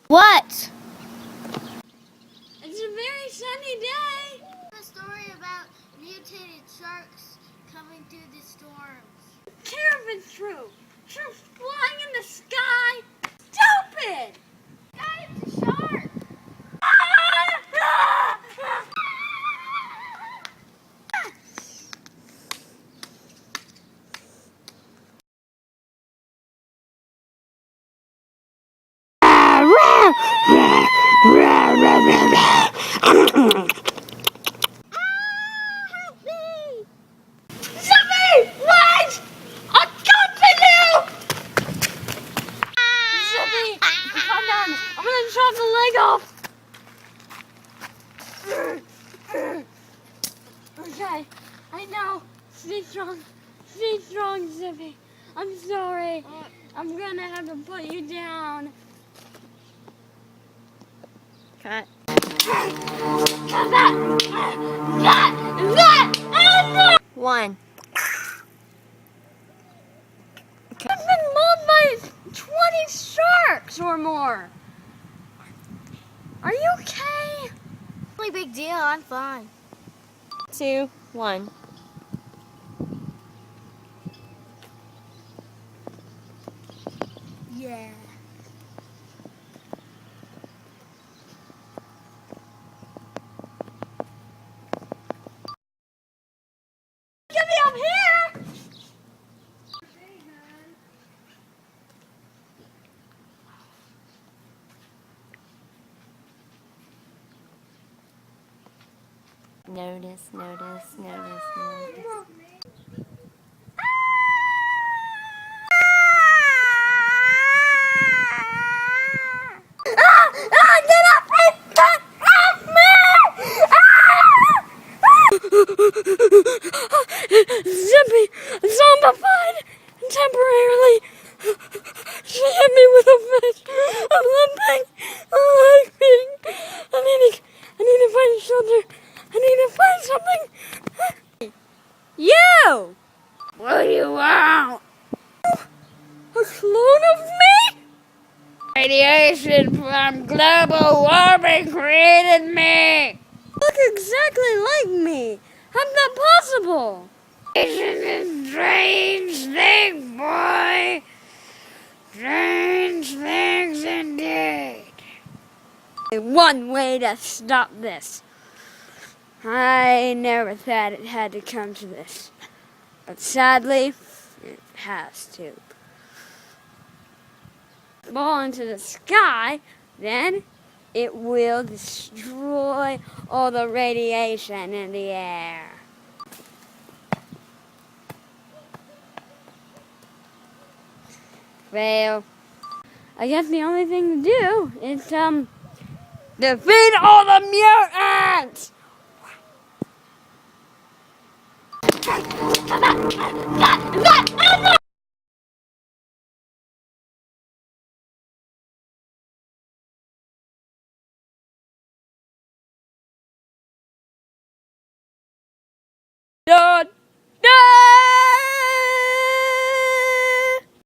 What? It's a very sunny day. A story about mutated sharks coming through the storms. Care if it's true. Sharks flying in the sky. Stupid! Guys, it's a shark! Zippy! Wait! I'll come to you! Zippy, calm down. I'm gonna chop the leg off. Okay, I know. Stay strong. Stay strong, Zippy. I'm sorry. I'm gonna have to put you down. Cut. One. I've been mauled by 20 sharks or more. Are you okay? Really big deal, I'm fine. 2, 1. Yeah. Get me up here! Notice. Get up and cut off me! Zippy, zombified temporarily. She hit me with a fish. I'm limping. I'm limping. I need to find shelter. I need to find something. You! What do you want? A clone of me? Radiation from global warming created me. Look exactly like me. How's that possible? It's a strange thing, boy. Strange things indeed. One way to stop this. I never thought it had to come to this. But sadly, it has to. Ball into the sky, then it will destroy all the radiation in the air. Fail. I guess the only thing to do is defeat all the mutants.